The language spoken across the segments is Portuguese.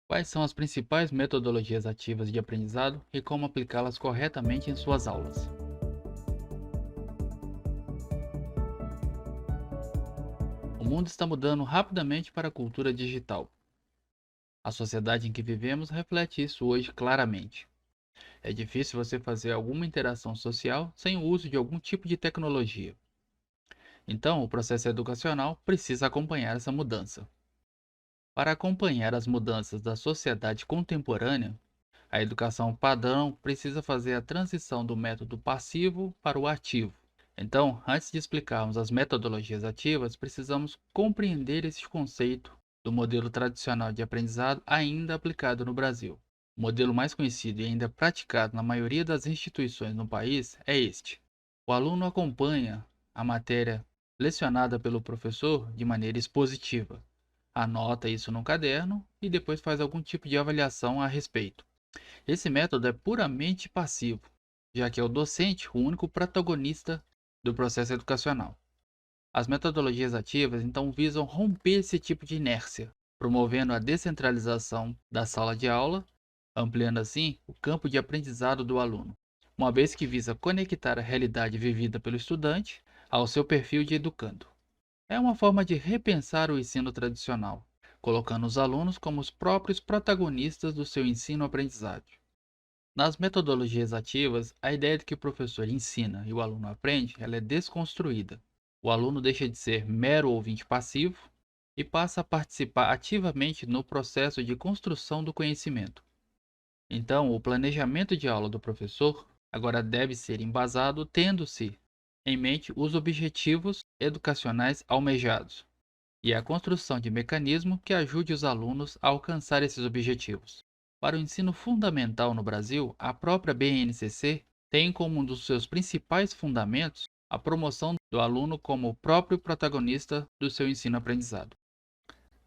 Quais são as principais metodologias ativas de aprendizado e como aplicá-las corretamente em suas aulas? O mundo está mudando rapidamente para a cultura digital. A sociedade em que vivemos reflete isso hoje claramente. É difícil você fazer alguma interação social sem o uso de algum tipo de tecnologia. Então, o processo educacional precisa acompanhar essa mudança. Para acompanhar as mudanças da sociedade contemporânea, a educação padrão precisa fazer a transição do método passivo para o ativo. Então, antes de explicarmos as metodologias ativas, precisamos compreender esse conceito do modelo tradicional de aprendizado ainda aplicado no Brasil. O modelo mais conhecido e ainda praticado na maioria das instituições no país é este: o aluno acompanha a matéria lecionada pelo professor de maneira expositiva, anota isso no caderno e depois faz algum tipo de avaliação a respeito. Esse método é puramente passivo, já que é o docente o único protagonista do processo educacional. As metodologias ativas então visam romper esse tipo de inércia, promovendo a descentralização da sala de aula, ampliando assim o campo de aprendizado do aluno, uma vez que visa conectar a realidade vivida pelo estudante ao seu perfil de educando. É uma forma de repensar o ensino tradicional, colocando os alunos como os próprios protagonistas do seu ensino-aprendizagem. Nas metodologias ativas, a ideia de que o professor ensina e o aluno aprende, ela é desconstruída. O aluno deixa de ser mero ouvinte passivo e passa a participar ativamente no processo de construção do conhecimento. Então, o planejamento de aula do professor agora deve ser embasado tendo-se em mente os objetivos educacionais almejados e a construção de mecanismo que ajude os alunos a alcançar esses objetivos. Para o ensino fundamental no Brasil, a própria BNCC tem como um dos seus principais fundamentos a promoção do aluno como o próprio protagonista do seu ensino-aprendizado.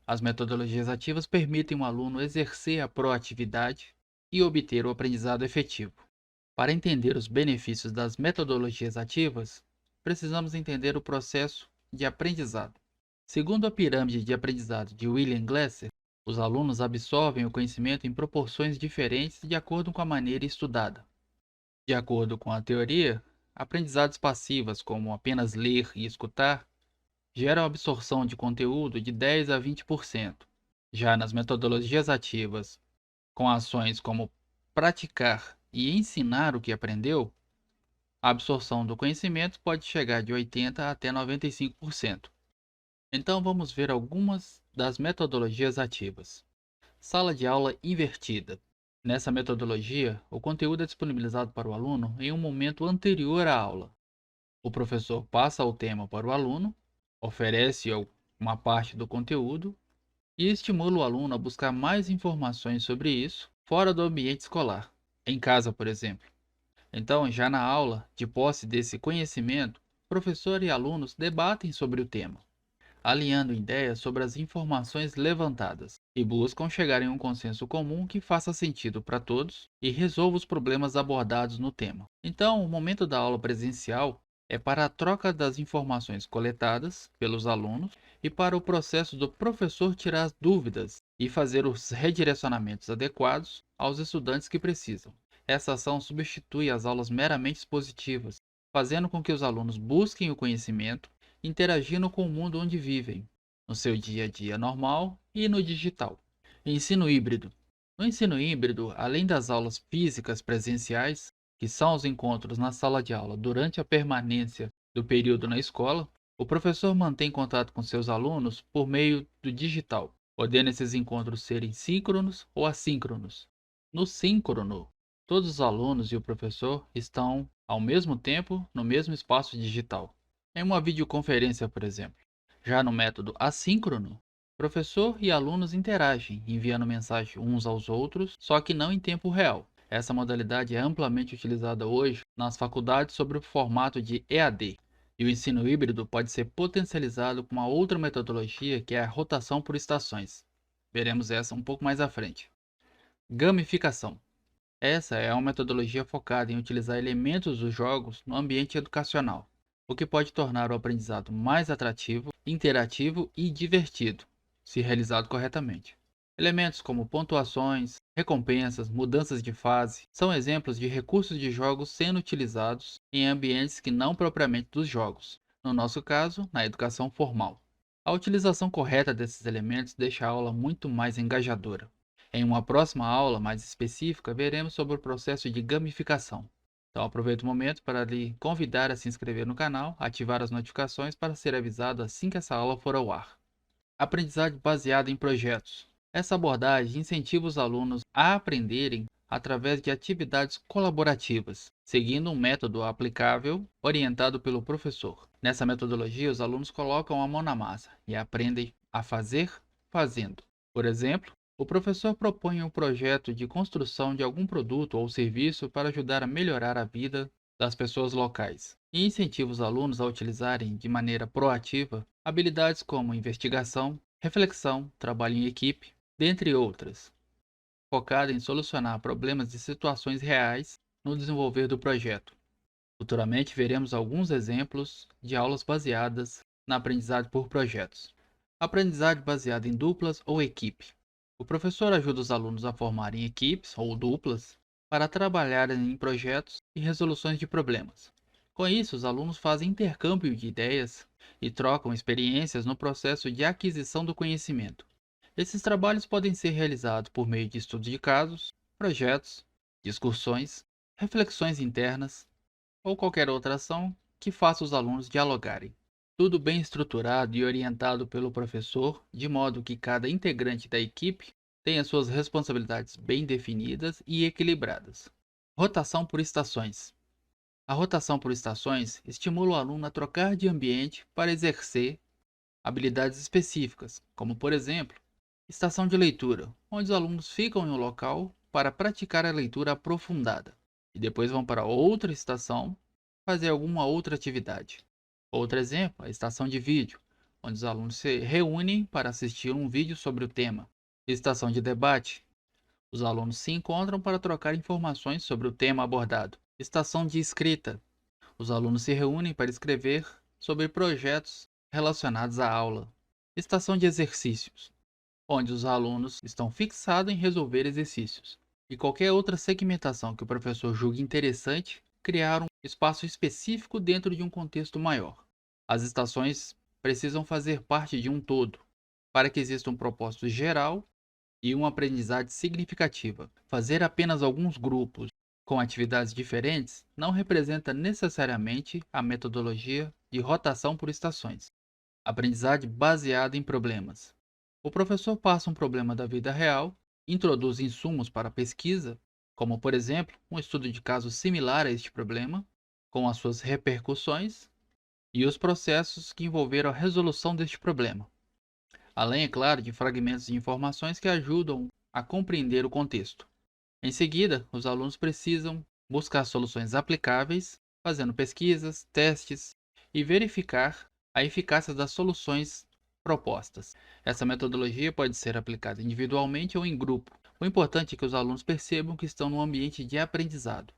As metodologias ativas permitem o aluno exercer a proatividade e obter o aprendizado efetivo. Para entender os benefícios das metodologias ativas, precisamos entender o processo de aprendizado. Segundo a pirâmide de aprendizado de William Glasser, os alunos absorvem o conhecimento em proporções diferentes de acordo com a maneira estudada. De acordo com a teoria, aprendizados passivas, como apenas ler e escutar, geram absorção de conteúdo de 10 a 20%. Já nas metodologias ativas, com ações como praticar e ensinar o que aprendeu, a absorção do conhecimento pode chegar de 80 até 95%. Então vamos ver algumas das metodologias ativas. Sala de aula invertida. Nessa metodologia, o conteúdo é disponibilizado para o aluno em um momento anterior à aula. O professor passa o tema para o aluno, oferece uma parte do conteúdo e estimula o aluno a buscar mais informações sobre isso fora do ambiente escolar, em casa, por exemplo. Então, já na aula, de posse desse conhecimento, professor e alunos debatem sobre o tema, alinhando ideias sobre as informações levantadas e buscam chegar em um consenso comum que faça sentido para todos e resolva os problemas abordados no tema. Então, o momento da aula presencial é para a troca das informações coletadas pelos alunos e para o processo do professor tirar as dúvidas e fazer os redirecionamentos adequados aos estudantes que precisam. Essa ação substitui as aulas meramente expositivas, fazendo com que os alunos busquem o conhecimento interagindo com o mundo onde vivem, no seu dia a dia normal e no digital. Ensino híbrido. No ensino híbrido, além das aulas físicas presenciais, que são os encontros na sala de aula durante a permanência do período na escola, o professor mantém contato com seus alunos por meio do digital, podendo esses encontros serem síncronos ou assíncronos. No síncrono, todos os alunos e o professor estão, ao mesmo tempo, no mesmo espaço digital em uma videoconferência, por exemplo. Já no método assíncrono, professor e alunos interagem, enviando mensagem uns aos outros, só que não em tempo real. Essa modalidade é amplamente utilizada hoje nas faculdades sob o formato de EAD. E o ensino híbrido pode ser potencializado com uma outra metodologia que é a rotação por estações. Veremos essa um pouco mais à frente. Gamificação. Essa é uma metodologia focada em utilizar elementos dos jogos no ambiente educacional, o que pode tornar o aprendizado mais atrativo, interativo e divertido, se realizado corretamente. Elementos como pontuações, recompensas, mudanças de fase são exemplos de recursos de jogos sendo utilizados em ambientes que não propriamente dos jogos, no nosso caso, na educação formal. A utilização correta desses elementos deixa a aula muito mais engajadora. Em uma próxima aula mais específica, veremos sobre o processo de gamificação. Então, aproveito o momento para lhe convidar a se inscrever no canal, ativar as notificações para ser avisado assim que essa aula for ao ar. Aprendizagem baseada em projetos. Essa abordagem incentiva os alunos a aprenderem através de atividades colaborativas, seguindo um método aplicável orientado pelo professor. Nessa metodologia, os alunos colocam a mão na massa e aprendem a fazer fazendo. Por exemplo, o professor propõe um projeto de construção de algum produto ou serviço para ajudar a melhorar a vida das pessoas locais e incentiva os alunos a utilizarem de maneira proativa habilidades como investigação, reflexão, trabalho em equipe, dentre outras, focada em solucionar problemas e situações reais no desenvolver do projeto. Futuramente veremos alguns exemplos de aulas baseadas na aprendizagem por projetos. Aprendizagem baseada em duplas ou equipe. O professor ajuda os alunos a formarem equipes ou duplas para trabalharem em projetos e resoluções de problemas. Com isso, os alunos fazem intercâmbio de ideias e trocam experiências no processo de aquisição do conhecimento. Esses trabalhos podem ser realizados por meio de estudos de casos, projetos, discussões, reflexões internas ou qualquer outra ação que faça os alunos dialogarem. Tudo bem estruturado e orientado pelo professor, de modo que cada integrante da equipe tenha suas responsabilidades bem definidas e equilibradas. Rotação por estações. A rotação por estações estimula o aluno a trocar de ambiente para exercer habilidades específicas, como, por exemplo, estação de leitura, onde os alunos ficam em um local para praticar a leitura aprofundada e depois vão para outra estação fazer alguma outra atividade. Outro exemplo, a estação de vídeo, onde os alunos se reúnem para assistir um vídeo sobre o tema. Estação de debate, os alunos se encontram para trocar informações sobre o tema abordado. Estação de escrita, os alunos se reúnem para escrever sobre projetos relacionados à aula. Estação de exercícios, onde os alunos estão fixados em resolver exercícios. E qualquer outra segmentação que o professor julgue interessante, criar um espaço específico dentro de um contexto maior. As estações precisam fazer parte de um todo, para que exista um propósito geral e uma aprendizagem significativa. Fazer apenas alguns grupos com atividades diferentes não representa necessariamente a metodologia de rotação por estações. Aprendizagem baseada em problemas. O professor passa um problema da vida real, introduz insumos para a pesquisa, como por exemplo, um estudo de caso similar a este problema, com as suas repercussões e os processos que envolveram a resolução deste problema. Além, é claro, de fragmentos de informações que ajudam a compreender o contexto. Em seguida, os alunos precisam buscar soluções aplicáveis, fazendo pesquisas, testes e verificar a eficácia das soluções propostas. Essa metodologia pode ser aplicada individualmente ou em grupo. O importante é que os alunos percebam que estão num ambiente de aprendizado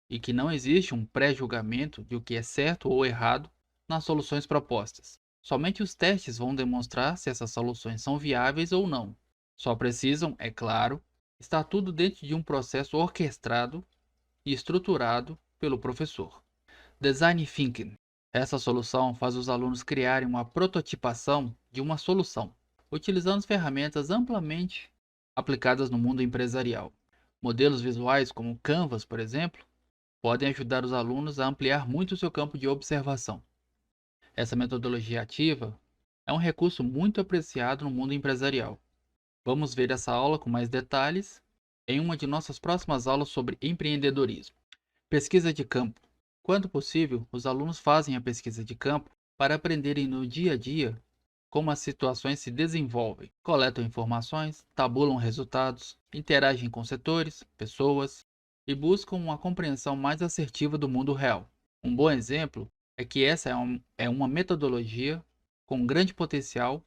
e que não existe um pré-julgamento de o que é certo ou errado nas soluções propostas. Somente os testes vão demonstrar se essas soluções são viáveis ou não. Só precisam, é claro, estar tudo dentro de um processo orquestrado e estruturado pelo professor. Design Thinking. Essa solução faz os alunos criarem uma prototipação de uma solução, utilizando ferramentas amplamente aplicadas no mundo empresarial. Modelos visuais como Canvas, por exemplo, podem ajudar os alunos a ampliar muito seu campo de observação. Essa metodologia ativa é um recurso muito apreciado no mundo empresarial. Vamos ver essa aula com mais detalhes em uma de nossas próximas aulas sobre empreendedorismo. Pesquisa de campo. Quando possível, os alunos fazem a pesquisa de campo para aprenderem no dia a dia como as situações se desenvolvem, coletam informações, tabulam resultados, interagem com setores, pessoas e buscam uma compreensão mais assertiva do mundo real. Um bom exemplo é que essa é uma metodologia com grande potencial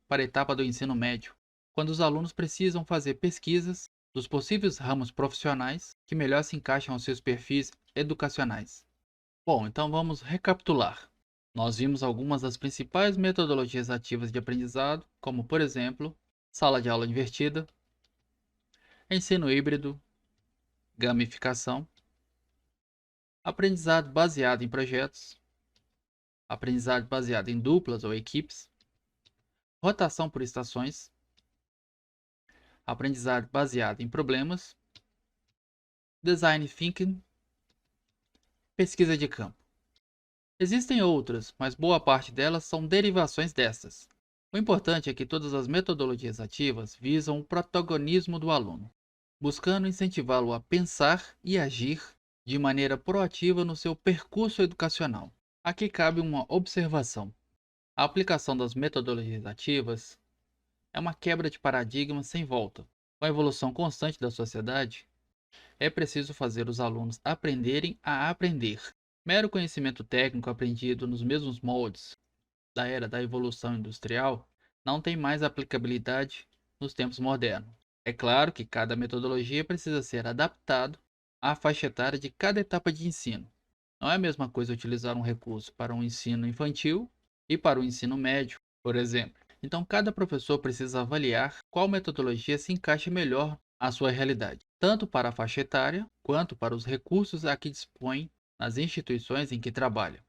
para a etapa do ensino médio, quando os alunos precisam fazer pesquisas dos possíveis ramos profissionais que melhor se encaixam aos seus perfis educacionais. Bom, então vamos recapitular. Nós vimos algumas das principais metodologias ativas de aprendizado, como por exemplo, sala de aula invertida, ensino híbrido, gamificação, aprendizado baseado em projetos, aprendizado baseado em duplas ou equipes, rotação por estações, aprendizado baseado em problemas, design thinking, pesquisa de campo. Existem outras, mas boa parte delas são derivações dessas. O importante é que todas as metodologias ativas visam o protagonismo do aluno, buscando incentivá-lo a pensar e agir de maneira proativa no seu percurso educacional. Aqui cabe uma observação. A aplicação das metodologias ativas é uma quebra de paradigma sem volta. Com a evolução constante da sociedade, é preciso fazer os alunos aprenderem a aprender. Mero conhecimento técnico aprendido nos mesmos moldes da era da evolução industrial não tem mais aplicabilidade nos tempos modernos. É claro que cada metodologia precisa ser adaptado à faixa etária de cada etapa de ensino. Não é a mesma coisa utilizar um recurso para um ensino infantil e para o ensino médio, por exemplo. Então, cada professor precisa avaliar qual metodologia se encaixa melhor à sua realidade, tanto para a faixa etária quanto para os recursos a que dispõe nas instituições em que trabalha.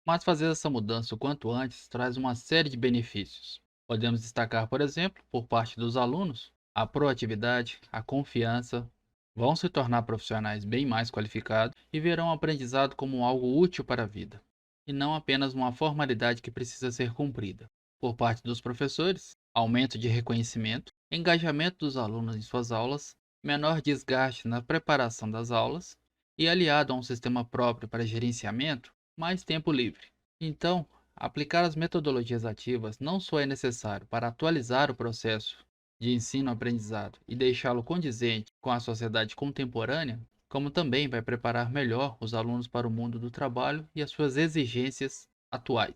Mas fazer essa mudança o quanto antes traz uma série de benefícios. Podemos destacar, por exemplo, por parte dos alunos, a proatividade, a confiança, vão se tornar profissionais bem mais qualificados e verão o aprendizado como algo útil para a vida, e não apenas uma formalidade que precisa ser cumprida. Por parte dos professores, aumento de reconhecimento, engajamento dos alunos em suas aulas, menor desgaste na preparação das aulas e aliado a um sistema próprio para gerenciamento, mais tempo livre. Então, aplicar as metodologias ativas não só é necessário para atualizar o processo de ensino-aprendizado e deixá-lo condizente com a sociedade contemporânea, como também vai preparar melhor os alunos para o mundo do trabalho e as suas exigências atuais.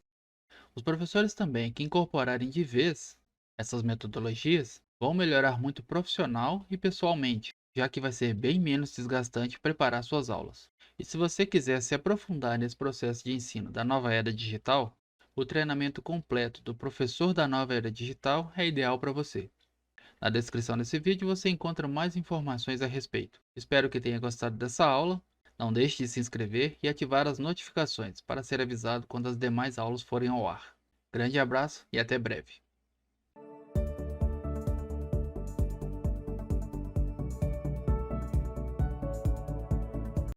Os professores também que incorporarem de vez essas metodologias vão melhorar muito profissional e pessoalmente, já que vai ser bem menos desgastante preparar suas aulas. E se você quiser se aprofundar nesse processo de ensino da nova era digital, o treinamento completo do professor da nova era digital é ideal para você. Na descrição desse vídeo você encontra mais informações a respeito. Espero que tenha gostado dessa aula. Não deixe de se inscrever e ativar as notificações para ser avisado quando as demais aulas forem ao ar. Grande abraço e até breve.